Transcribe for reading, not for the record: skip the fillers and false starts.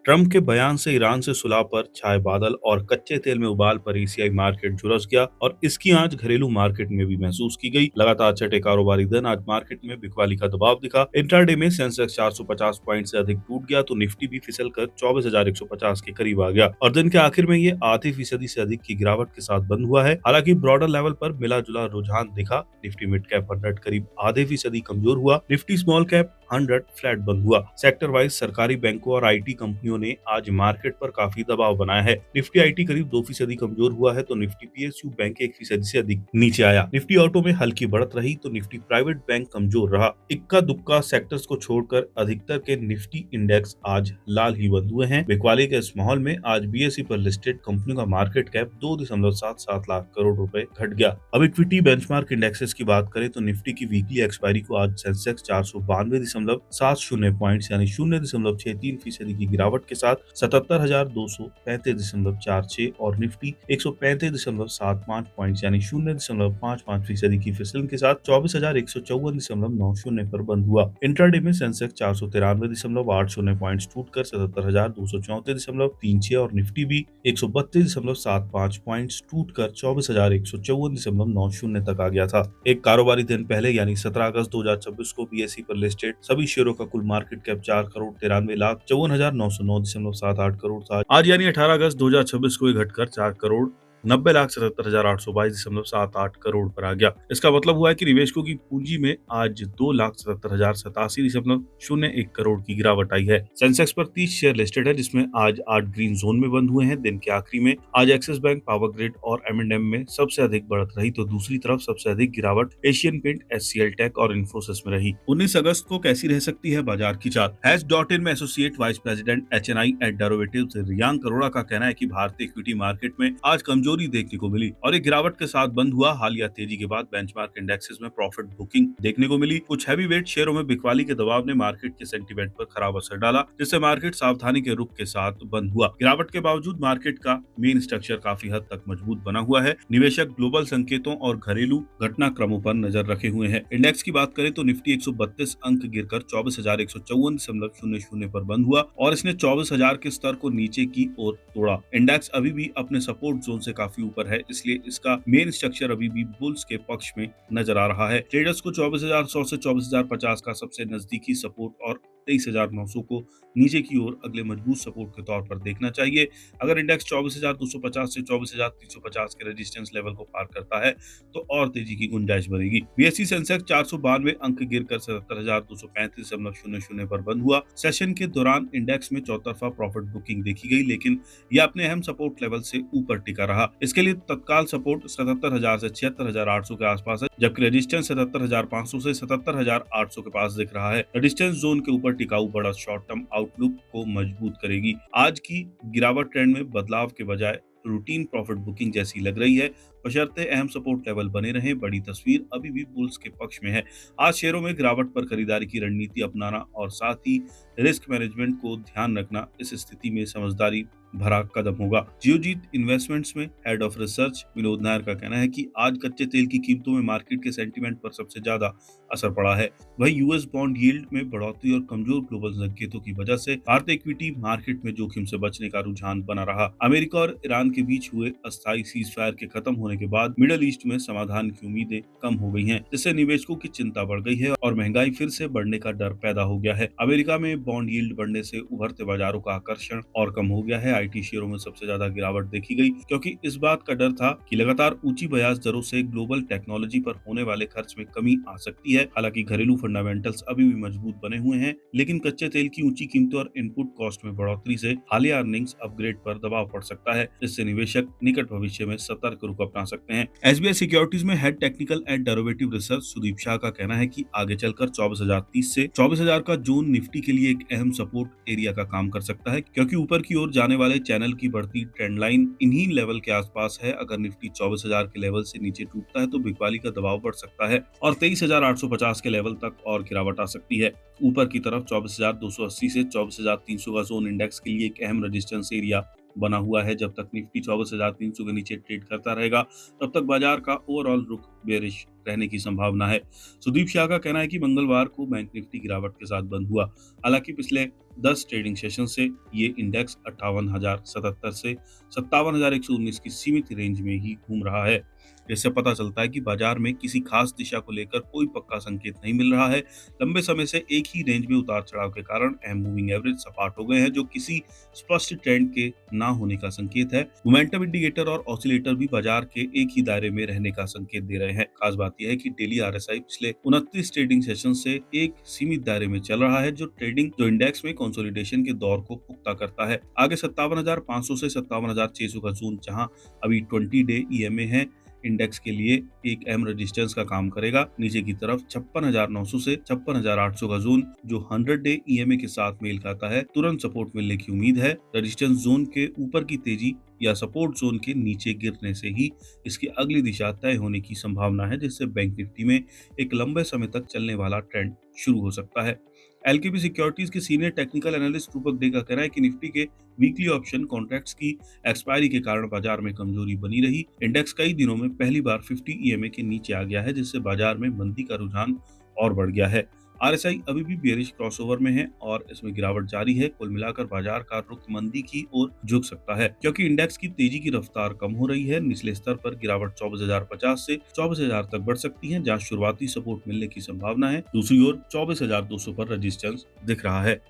Trump के बयान से ईरान से सुलह पर छाए बादल और कच्चे तेल में उबाल पर एशियाई मार्केट झुलस गया और इसकी आंच घरेलू मार्केट में भी महसूस की गई। लगातार छठे कारोबारी दिन आज मार्केट में बिकवाली का दबाव दिखा। इंट्राडे में सेंसेक्स 450 पॉइंट से अधिक टूट गया तो निफ्टी भी फिसल कर 24,150 के करीब आ गया और दिन के आखिर में ये आधी फीसदी से अधिक की गिरावट के साथ बंद हुआ है। हालांकि ब्रॉडर लेवल पर मिला जुला रुझान दिखा। निफ्टी मिड कैप 100 करीब आधे फीसदी कमजोर हुआ। निफ्टी स्मॉल कैप 100 फ्लैट बंद हुआ। सेक्टर वाइज सरकारी बैंकों और आईटी कंपनियों ने आज मार्केट पर काफी दबाव बनाया है। निफ्टी आईटी करीब 2% कमजोर हुआ है तो निफ्टी पीएसयू बैंक 1% से अधिक नीचे आया। निफ्टी ऑटो में हल्की बढ़त रही तो निफ्टी प्राइवेट बैंक कमजोर रहा। इक्का दुक्का सेक्टर्स को छोड़कर अधिकतर के निफ्टी इंडेक्स आज लाल ही बंद हुए हैं। बिकवाली के इस माहौल में आज बीएसई पर लिस्टेड कंपनियों का मार्केट कैप 2.77 लाख करोड़ रुपए घट गया। अब इक्विटी बेंचमार्क इंडेक्सेस की बात करें तो निफ्टी की वीकली एक्सपायरी को आज सेंसेक्स 492.70 पॉइंट्स यानी 0.63% की गिरावट के साथ 77,235.46 और निफ्टी 135.75 पॉइंट्स यानी 0.55% की फिसलन के साथ 24,154.90 पर बंद हुआ। इंट्राडे में सेंसेक्स 493.80 पॉइंट्स टूटकर 77,234.36 और निफ्टी भी 132.75 पॉइंट्स टूटकर 24,154.90 तक आ गया था। एक कारोबारी दिन पहले यानी 17 अगस्त 2026 को बीएसई पर लिस्टेड सभी शेयरों का कुल मार्केट कैप 4,93,54,909.78 करोड़ था। आज यानी 18 अगस्त 2026 को ये घटकर 4 करोड़ 90,77,822.78 करोड़ पर आ गया। इसका मतलब हुआ है कि निवेशकों की पूंजी में आज 2,77,087.01 करोड़ की गिरावट आई है। सेंसेक्स पर 30 शेयर लिस्टेड है जिसमें आज 8 ग्रीन जोन में बंद हुए हैं। दिन के आखिरी में आज एक्सिस बैंक, पावर ग्रिड और M&M में सबसे अधिक बढ़त रही तो दूसरी तरफ सबसे अधिक गिरावट एशियन पेंट, HCL टेक और इन्फोसिस में रही। 19 अगस्त को कैसी रह सकती है बाजार की चाल? Hedge.in में associate vice president HNI at derivatives Riyank Arora का कहना है कि भारतीय इक्विटी मार्केट में आज कमजोरी देखने को मिली और एक गिरावट के साथ बंद हुआ। हालिया तेजी के बाद बेंचमार्क इंडेक्सेस में प्रॉफिट बुकिंग देखने को मिली। कुछ हैवी वेट शेयरों में बिकवाली के दबाव ने मार्केट के सेंटीमेंट पर खराब असर डाला जिससे मार्केट सावधानी के रुख के साथ बंद हुआ। गिरावट के बावजूद मार्केट का मेन स्ट्रक्चर काफी हद तक मजबूत बना हुआ है। निवेशक ग्लोबल संकेतों और घरेलू घटनाक्रमों पर नजर रखे हुए हैं। इंडेक्स की बात करें तो निफ्टी 132 अंक गिरकर 24,154.00 पर बंद हुआ और इसने 24,000 के स्तर को नीचे की ओर तोड़ा। इंडेक्स अभी भी अपने सपोर्ट जोन से काफी ऊपर है इसलिए इसका मेन स्ट्रक्चर अभी भी बुल्स के पक्ष में नजर आ रहा है। ट्रेडर्स को 24,100 से 24,050 का सबसे नजदीकी सपोर्ट और 23,900 को नीचे की ओर अगले मजबूत सपोर्ट के तौर पर देखना चाहिए। अगर इंडेक्स 24,250 से 24,350 के रेजिस्टेंस लेवल को पार करता है तो और तेजी की गुंजाइश बढ़ेगी। बीएसई सेंसेक्स 492 अंक गिरकर 77,235.00 पर बंद हुआ। सेशन के दौरान इंडेक्स में चौतरफा प्रॉफिट बुकिंग देखी गई लेकिन यह अपने अहम सपोर्ट लेवल से ऊपर टिका रहा। इसके लिए तत्काल सपोर्ट 77,000 से 76,800 के आसपास है जबकि रेजिस्टेंस 77,500 से 77,800 के पास दिख रहा है। रेजिस्टेंस जोन के ऊपर टिकाऊ बड़ा शॉर्ट टर्म आउटलुक को मजबूत करेगी। आज की गिरावट ट्रेंड में बदलाव के बजाय रूटीन प्रॉफिट बुकिंग जैसी लग रही है बशर्ते अहम सपोर्ट लेवल बने रहें। बड़ी तस्वीर अभी भी बुल्स के पक्ष में है। आज शेयरों में गिरावट पर खरीदारी की रणनीति अपनाना और साथ ही रिस्क मैनेजमेंट को ध्यान रखना इस स्थिति में समझदारी भरा कदम होगा। जियोजीत इन्वेस्टमेंट्स में head of research Vinod Nair का कहना है कि आज कच्चे तेल की कीमतों में मार्केट के सेंटीमेंट पर सबसे ज्यादा असर पड़ा है। वहीं यूएस बॉन्ड यील्ड में बढ़ोतरी और कमजोर ग्लोबल संकेतों की वजह से भारतीय इक्विटी मार्केट में जोखिम से बचने का रुझान बना रहा। अमेरिका और ईरान के बीच हुए अस्थायी सीज फायर के खत्म होने के बाद मिडल ईस्ट में समाधान की उम्मीदें कम हो गई हैं जिससे निवेशकों की चिंता बढ़ गई है और महंगाई फिर से बढ़ने का डर पैदा हो गया है। अमेरिका में बॉन्ड यील्ड बढ़ने से उभरते बाजारों का आकर्षण और कम हो गया है। आईटी शेयरों में सबसे ज्यादा गिरावट देखी गई क्योंकि इस बात का डर था कि लगातार ऊंची ब्याज दरों से ग्लोबल टेक्नोलॉजी पर होने वाले खर्च में कमी आ सकती है। हालांकि घरेलू फंडामेंटल्स अभी भी मजबूत बने हुए हैं लेकिन कच्चे तेल की ऊंची कीमतों और इनपुट कॉस्ट में बढ़ोतरी से हालिया अर्निंग्स अपग्रेड पर दबाव पड़ सकता है जिससे निवेशक निकट भविष्य में सतर्क रुख अपना सकते हैं। एसबीआई सिक्योरिटीज में head technical and derivative research Sudeep Shah का कहना है कि आगे चलकर 24,030 से 24,000 का जोन निफ्टी के लिए एक अहम सपोर्ट एरिया का काम कर सकता है क्योंकि ऊपर की ओर जाने वाले चैनल की बढ़ती ट्रेंड लाइन इन्हीं लेवल के आसपास है। अगर निफ्टी 24,000 के लेवल से नीचे टूटता है तो बिकवाली का दबाव बढ़ सकता है और 23,850 के लेवल तक और गिरावट आ सकती है। ऊपर की तरफ 24,280 से 24,300 का जोन इंडेक्स के लिए एक अहम रेजिस्टेंस एरिया बना हुआ है। जब तक निफ्टी 24,300 के नीचे ट्रेड करता रहेगा, तब तक बाजार का ओवरऑल रुख बेरिश रहने की संभावना है। सुदीप शाह का कहना है कि मंगलवार को बैंक निफ्टी गिरावट के साथ बंद हुआ। हालांकि पिछले 10 ट्रेडिंग सेशन से ये इंडेक्स 58,077 से 57,119 की सीमित रेंज में ही घूम रहा है। इससे पता चलता है कि बाजार में किसी खास दिशा को लेकर कोई पक्का संकेत नहीं मिल रहा है। लंबे समय से एक ही रेंज में उतार चढ़ाव के कारण अहम मूविंग एवरेज सपाट हो गए हैं, जो किसी स्पष्ट ट्रेंड के ना होने का संकेत है। मोमेंटम इंडिकेटर और ऑसिलेटर भी बाजार के एक ही दायरे में रहने का संकेत दे रहे हैं। खास बात यह है कि डेली आरएसआई पिछले 29 ट्रेडिंग सेशन से एक सीमित दायरे में चल रहा है, जो इंडेक्स में कंसोलिडेशन के दौर को पुख्ता करता है। आगे 57,500 से 57,600 का जोन, जहां अभी 20 डे ईएमए है, इंडेक्स के लिए एक अहम रेजिस्टेंस का काम करेगा। नीचे की तरफ 56,900 से 56,800 का जोन, जो 100 डे ईएमए के साथ मेल खाता है, तुरंत सपोर्ट मिलने की उम्मीद है। रेजिस्टेंस जोन के ऊपर की तेजी या सपोर्ट जोन के नीचे गिरने से ही इसकी अगली दिशा तय होने की संभावना है, जिससे बैंक निफ्टी में एक लंबे समय तक चलने वाला ट्रेंड शुरू हो सकता है। एलकेपी सिक्योरिटीज के सीनियर टेक्निकल एनालिस्ट रूपक डे का कहना है कि निफ्टी के वीकली ऑप्शन कॉन्ट्रैक्ट्स की एक्सपायरी के कारण बाजार में कमजोरी बनी रही। इंडेक्स कई दिनों में पहली बार 50 ईएमए के नीचे आ गया है, जिससे बाजार में मंदी का रुझान और बढ़ गया है। आरएसआई अभी भी बेरिश क्रॉसओवर में है और इसमें गिरावट जारी है। कुल मिलाकर बाजार का रुख मंदी की ओर झुक सकता है, क्योंकि इंडेक्स की तेजी की रफ्तार कम हो रही है। निचले स्तर पर गिरावट 24,050 से 24,000 तक बढ़ सकती है, जहां शुरुआती सपोर्ट मिलने की संभावना है। दूसरी ओर 24,200 पर रेजिस्टेंस दिख रहा है।